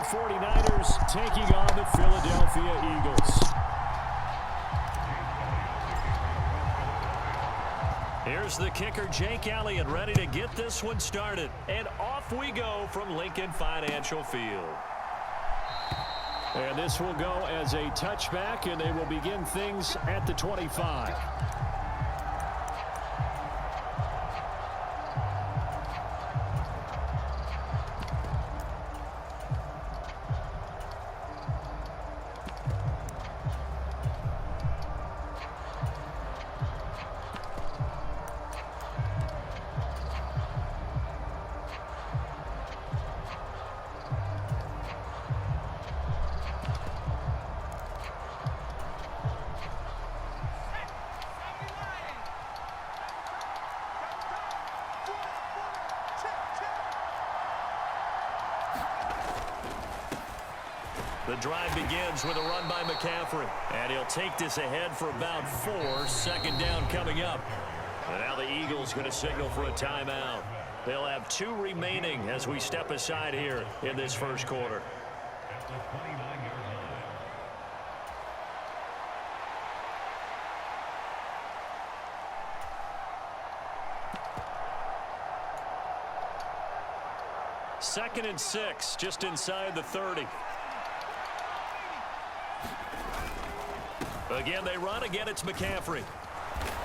49ers taking on the Philadelphia Eagles. Here's the kicker, Jake Elliott, ready to get this one started. And off we go from Lincoln Financial Field. And this will go as a touchback, and they will begin things at the 25. The drive begins with a run by McCaffrey. And he'll take this ahead for about 4. Second down coming up. And now the Eagles going to signal for a timeout. They'll have 2 remaining as we step aside here in this first quarter. Second and 6, just inside the 30. Again, they run. Again, it's McCaffrey.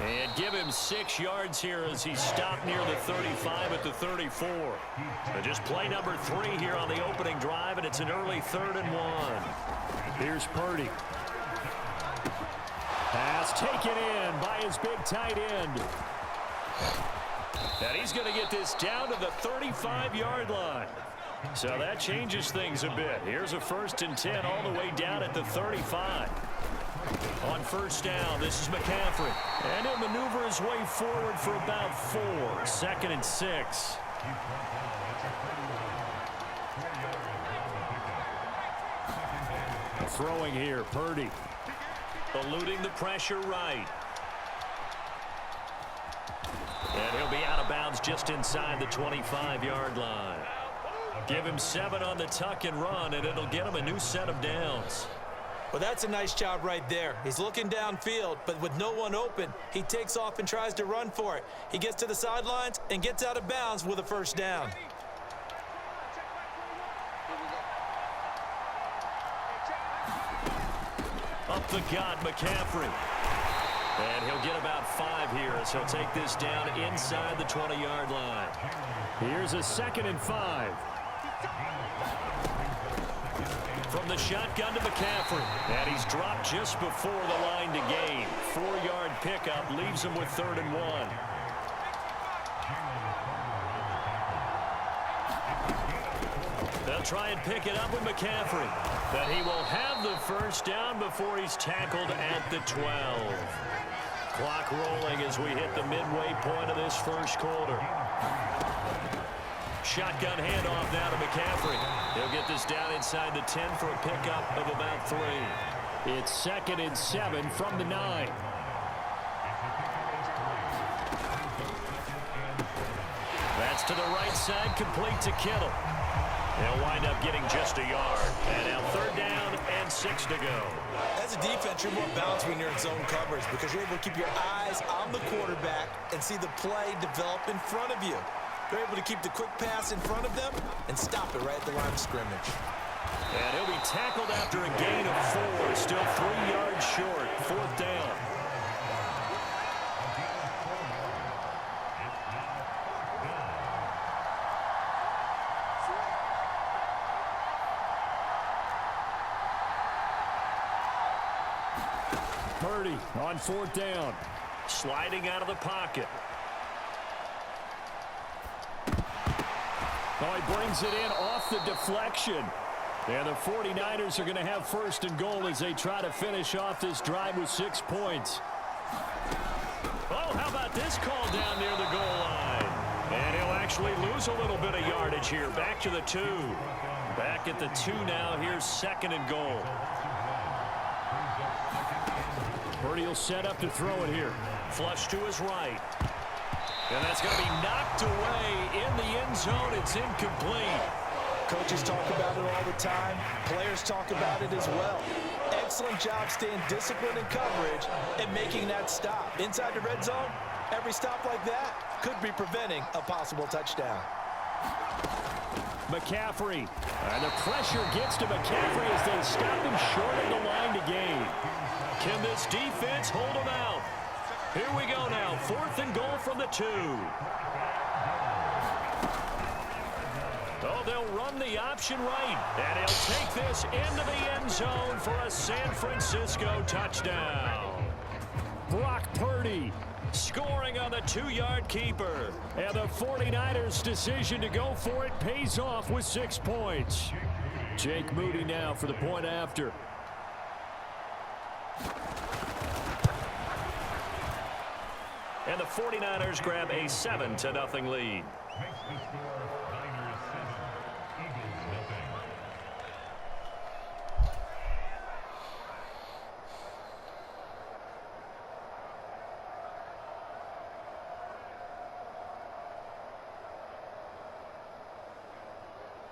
And give him 6 yards here as he stopped near the 35 at the 34. Just play number 3 here on the opening drive, and it's an early 3rd and 1. Here's Purdy. Pass taken in by his big tight end. And he's going to get this down to the 35-yard line. So that changes things a bit. Here's a 1st and 10 all the way down at the 35. On first down, this is McCaffrey. And he'll maneuver his way forward for about 4. 2nd and 6. Throwing here, Purdy. Eluding the pressure right. And he'll be out of bounds just inside the 25-yard line. Give him 7 on the tuck and run, and it'll get him a new set of downs. Well, that's a nice job right there. He's looking downfield, but with no one open, he takes off and tries to run for it. He gets to the sidelines and gets out of bounds with a first down. Up the gut, McCaffrey. And he'll get about 5 here as he'll take this down inside the 20-yard line. Here's a 2nd and 5. From the shotgun to McCaffrey. And he's dropped just before the line to gain. 4-yard pickup leaves him with 3rd and 1. They'll try and pick it up with McCaffrey. But he will have the first down before he's tackled at the 12. Clock rolling as we hit the midway point of this first quarter. Shotgun handoff now to McCaffrey. He'll get this down inside the 10 for a pickup of about 3. It's 2nd and 7 from the 9. That's to the right side, complete to Kittle. They'll wind up getting just a yard. And now 3rd down and 6 to go. As a defense, you're more balanced when you're in zone coverage because you're able to keep your eyes on the quarterback and see the play develop in front of you. They're able to keep the quick pass in front of them and stop it right at the line of scrimmage. And he'll be tackled after a gain of 4. Still 3 yards short. 4th down. Purdy on 4th down. Sliding out of the pocket. Oh, he brings it in off the deflection. And the 49ers are going to have 1st and goal as they try to finish off this drive with 6 points. Oh, how about this call down near the goal line? And he'll actually lose a little bit of yardage here. Back to the 2. Back at the 2 now. Here's 2nd and goal. Purdy will set up to throw it here. Flush to his right. And that's going to be knocked away in the end zone. It's incomplete. Coaches talk about it all the time. Players talk about it as well. Excellent job staying disciplined in coverage and making that stop. Inside the red zone, every stop like that could be preventing a possible touchdown. McCaffrey. And the pressure gets to McCaffrey as they stop him short of the line to gain. Can this defense hold him out? Here we go now. 4th and goal from the 2. Oh, they'll run the option right. And he'll take this into the end zone for a San Francisco touchdown. Brock Purdy scoring on the 2-yard keeper. And the 49ers' decision to go for it pays off with 6 points. Jake Moody now for the point after. And the 49ers grab a 7-0 lead.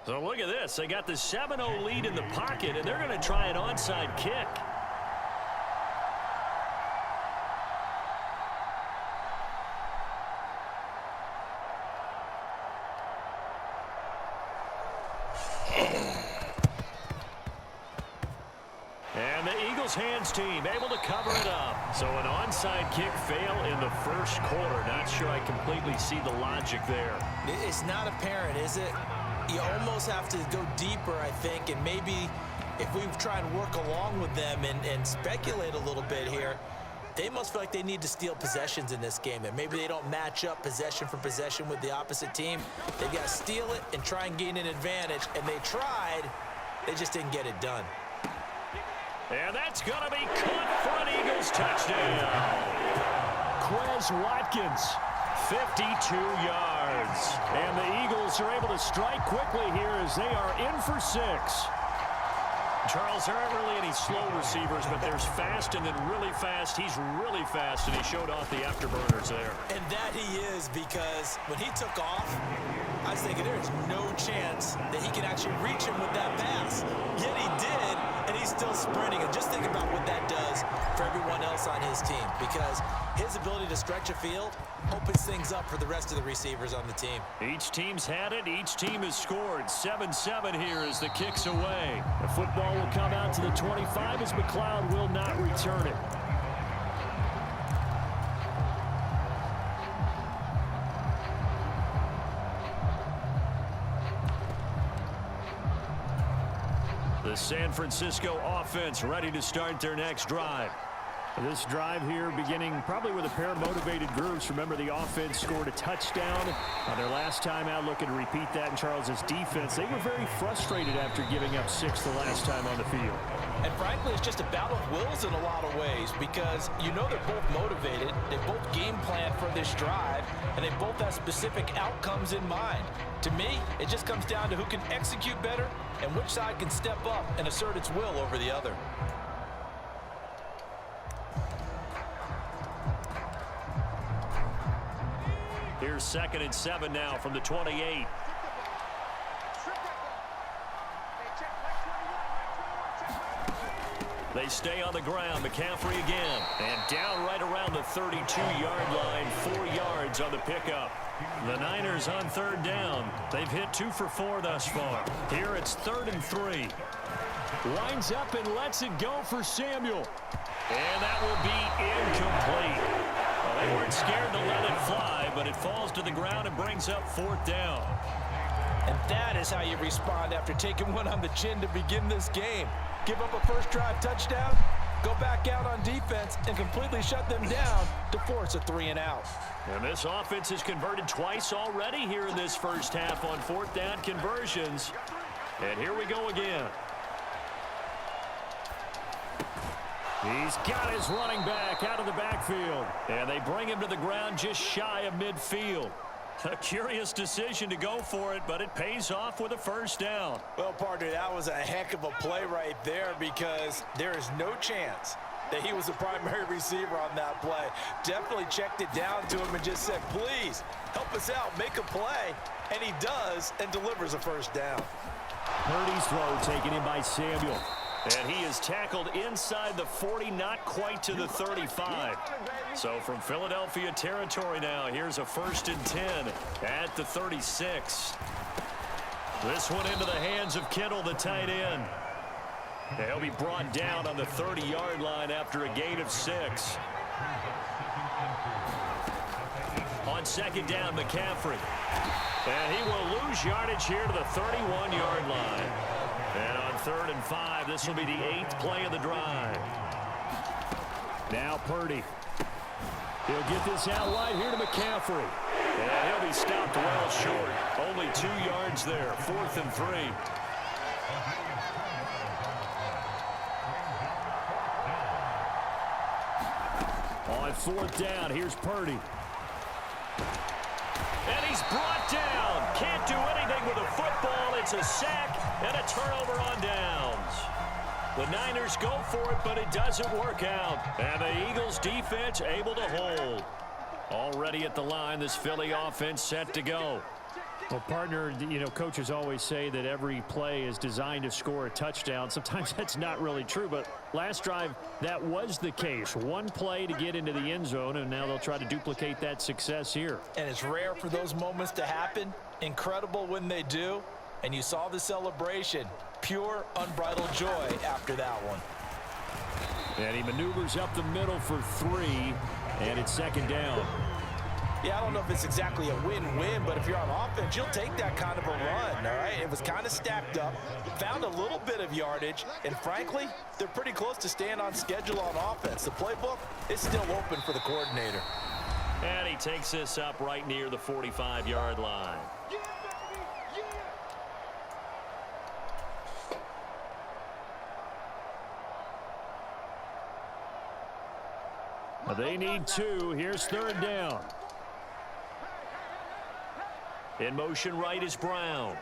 So look at this. They got the 7-0 lead in the pocket, and they're going to try an onside kick. And the Eagles hands team able to cover it up. So an onside kick fail in the first quarter. Not sure I completely see the logic there. It's not apparent, is it? You almost have to go deeper, I think, and maybe if we try and work along with them and speculate a little bit here, they must feel like they need to steal possessions in this game, and maybe they don't match up possession for possession with the opposite team. They got to steal it and try and gain an advantage, and they tried. They just didn't get it done. And that's going to be caught for an Eagles touchdown. Quez Watkins, 52 yards. And the Eagles are able to strike quickly here as they are in for 6. Charles, there aren't really any slow receivers, but there's fast and then really fast. He's really fast, and he showed off the afterburners there. And that he is, because when he took off, I was thinking there's no chance that he can actually reach him with that pass. Yet he did, and he's still sprinting. And just think about what that does for everyone else on his team, because his ability to stretch a field opens things up for the rest of the receivers on the team. Each team's had it. Each team has scored. 7-7 here as the kick's away. The football will come out to the 25 as McLeod will not return it. The San Francisco offense ready to start their next drive. This drive here beginning probably with a pair of motivated groups. Remember, the offense scored a touchdown on their last time out, looking to repeat that in Charles's defense. They were very frustrated after giving up 6 the last time on the field. And frankly, it's just a battle of wills in a lot of ways, because you know they're both motivated, they both game plan for this drive, and they both have specific outcomes in mind. To me, it just comes down to who can execute better and which side can step up and assert its will over the other. Here's 2nd and 7 now from the 28. They stay on the ground. McCaffrey again. And down right around the 32-yard line. 4 yards on the pickup. The Niners on 3rd down. They've hit 2 for 4 thus far. Here it's 3rd and 3. Winds up and lets it go for Samuel. And that will be incomplete. Well, they weren't scared to let it fly, but it falls to the ground and brings up 4th down. And that is how you respond after taking one on the chin to begin this game. Give up a first drive touchdown, go back out on defense, and completely shut them down to force a 3-and-out. And this offense has converted twice already here in this first half on 4th down conversions. And here we go again. He's got his running back out of the backfield. And they bring him to the ground just shy of midfield. A curious decision to go for it, but it pays off with a first down. Well, partner, that was a heck of a play right there, because there is no chance that he was the primary receiver on that play. Definitely checked it down to him and just said, please, help us out, make a play. And he does and delivers a first down. Purdy's throw taken in by Samuel. And he is tackled inside the 40, not quite to the 35. So from Philadelphia territory now, here's a 1st and 10 at the 36. This one into the hands of Kittle, the tight end. He'll be brought down on the 30-yard line after a gain of 6. On 2nd down, McCaffrey. And he will lose yardage here to the 31-yard line. And on 3rd and 5, this will be the 8th play of the drive. Now Purdy. He'll get this out wide here to McCaffrey. And he'll be stopped well short. Only 2 yards there. 4th and 3. On 4th down, here's Purdy. And he's brought down. Can't do anything with a football. It's a sack and a turnover on downs. The Niners go for it, but it doesn't work out. And the Eagles defense able to hold. Already at the line, this Philly offense set to go. Well, partner, you know, coaches always say that every play is designed to score a touchdown. Sometimes that's not really true, but last drive, that was the case. One play to get into the end zone, and now they'll try to duplicate that success here. And it's rare for those moments to happen. Incredible when they do. And you saw the celebration. Pure, unbridled joy after that one. And he maneuvers up the middle for 3, and it's 2nd down. Yeah, I don't know if it's exactly a win-win, but if you're on offense, you'll take that kind of a run, all right? It was kind of stacked up, found a little bit of yardage, and frankly, they're pretty close to staying on schedule on offense. The playbook is still open for the coordinator. And he takes this up right near the 45-yard line. They need 2. Here's 3rd down. In motion right is Brown.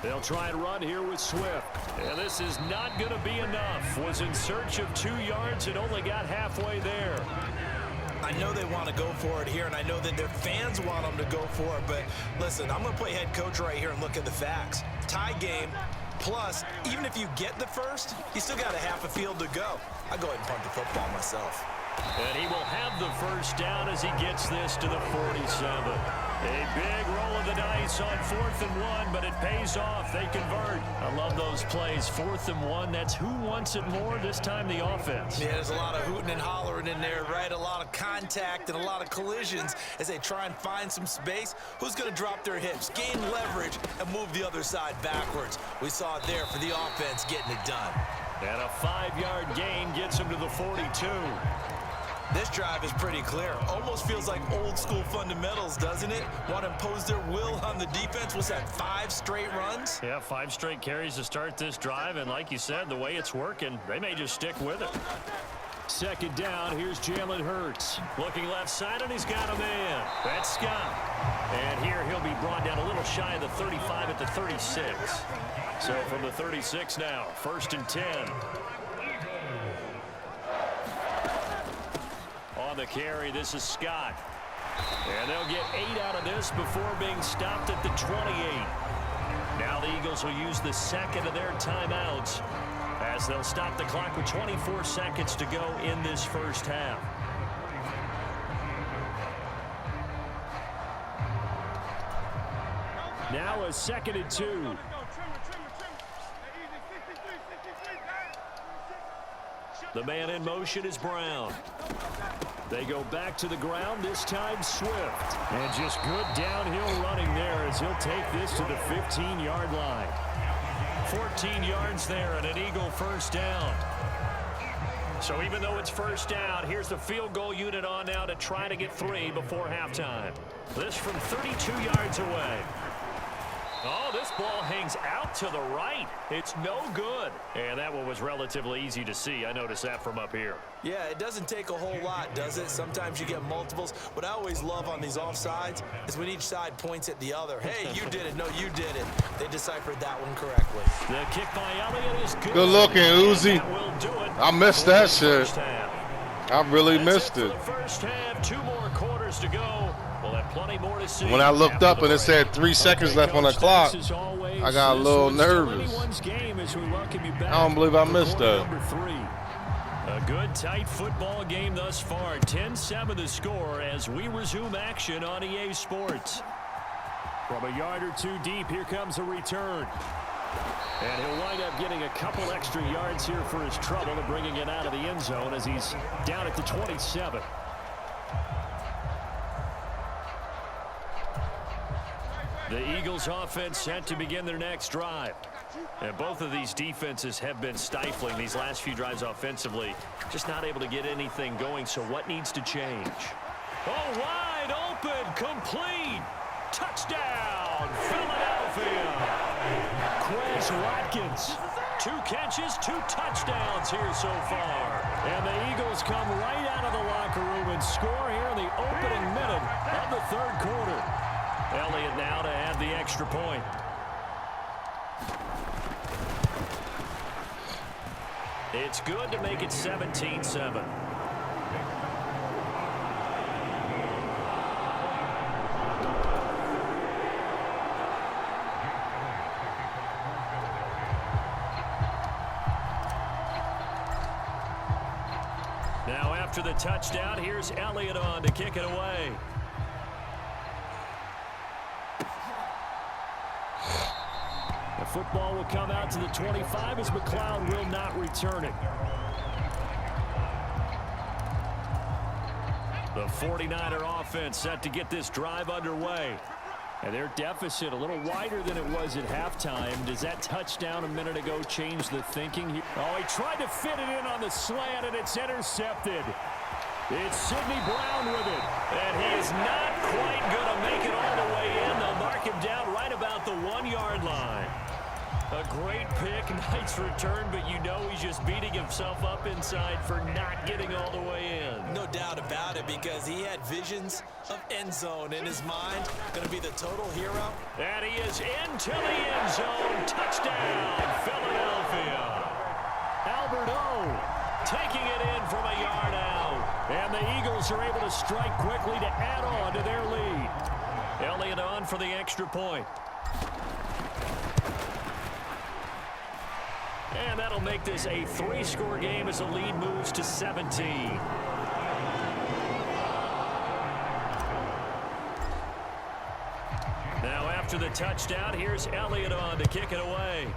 They'll try and run here with Swift. And this is not going to be enough. Was in search of 2 yards and only got halfway there. I know they want to go for it here, and I know that their fans want them to go for it. But listen, I'm going to play head coach right here and look at the facts. Tie game. Plus, even if you get the first, you still got a half a field to go. I'll go ahead and punt the football myself. And he will have the first down as he gets this to the 47. A big roll of the dice on 4th and 1, but it pays off. They convert. I love those plays. 4th and 1, that's who wants it more, this time the offense. Yeah, there's a lot of hooting and hollering in there, right? A lot of contact and a lot of collisions as they try and find some space. Who's going to drop their hips, gain leverage, and move the other side backwards? We saw it there for the offense getting it done. And a 5-yard gain gets him to the 42. This drive is pretty clear. Almost feels like old school fundamentals, doesn't it? Want to impose their will on the defense. Was that 5 straight runs? Yeah, 5 straight carries to start this drive. And like you said, the way it's working, they may just stick with it. 2nd down, here's Jalen Hurts. Looking left side, and he's got a man. That's Scott. And here he'll be brought down a little shy of the 35 at the 36. So from the 36 now, 1st and 10. On the carry, this is Scott. And they'll get 8 out of this before being stopped at the 28. Now the Eagles will use the 2nd of their timeouts as they'll stop the clock with 24 seconds to go in this first half. Now a 2nd and 2. The man in motion is Brown. They go back to the ground, this time Swift. And just good downhill running there as he'll take this to the 15-yard line. 14 yards there and an Eagle first down. So even though it's first down, here's the field goal unit on now to try to get 3 before halftime. This from 32 yards away. Oh, this ball hangs out to the right. It's no good. And that one was relatively easy to see. I noticed that from up here. Yeah, it doesn't take a whole lot, does it? Sometimes you get multiples. What I always love on these offsides is when each side points at the other. Hey, you did it. No, you did it. They deciphered that one correctly. The kick by Elliott is good. Good looking, Uzi. I missed that shit. I really missed it. For the first half, 2 more quarters to go. We'll have plenty more to see. When I looked up and it said 3 seconds left on the clock, I got a little nervous. I don't believe I missed that. A good, tight football game thus far. 10-7 the score as we resume action on EA Sports. From a yard or 2 deep, here comes a return. And he'll wind up getting a couple extra yards here for his trouble and bringing it out of the end zone as he's down at the 27. The Eagles offense set to begin their next drive. And both of these defenses have been stifling these last few drives offensively. Just not able to get anything going, so what needs to change? Oh, wide open, complete. Touchdown, Philadelphia. Quez Watkins. 2 catches, 2 touchdowns here so far. And the Eagles come right out of the locker room and score here in the opening minute of the 3rd quarter. Elliott now to add the extra point. It's good to make it 17-7. Now after the touchdown, here's Elliott on to kick it away. The football will come out to the 25 as McLeod will not return it. The 49er offense set to get this drive underway. And their deficit a little wider than it was at halftime. Does that touchdown a minute ago change the thinking here? Oh, he tried to fit it in on the slant, and it's intercepted. It's Sidney Brown with it. And he is not quite going to make it all the way in. They'll mark him down right about the 1-yard line. A great pick, nice return, but you know he's just beating himself up inside for not getting all the way in. No doubt about it, because he had visions of end zone in his mind. Going to be the total hero. And he is into the end zone. Touchdown, Philadelphia. Albert O taking it in from a yard out. And the Eagles are able to strike quickly to add on to their lead. Elliott on for the extra point. And that'll make this a 3-score game as the lead moves to 17. Now after the touchdown, here's Elliott on to kick it away.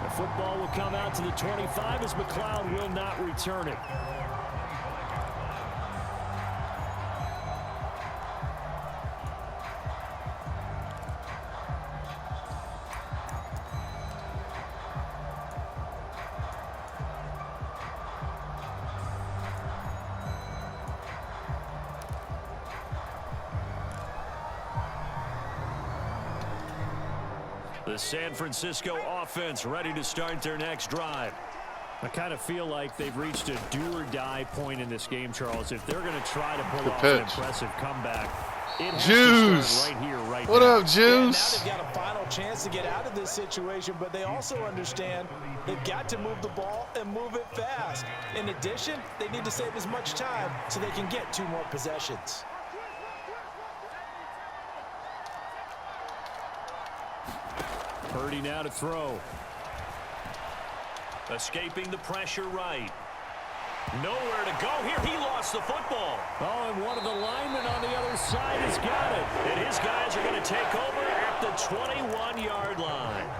The football will come out to the 25 as McLeod will not return it. The San Francisco offense ready to start their next drive. I kind of feel like they've reached a do-or-die point in this game, Charles. If they're going to try to pull off an impressive comeback, it has to start right here, right now. What up, Juice? Now they've got a final chance to get out of this situation, but they also understand they've got to move the ball and move it fast. In addition, they need to save as much time so they can get 2 more possessions. Purdy now to throw. Escaping the pressure right. Nowhere to go here. He lost the football. Oh, and one of the linemen on the other side has got it. And his guys are going to take over at the 21-yard line.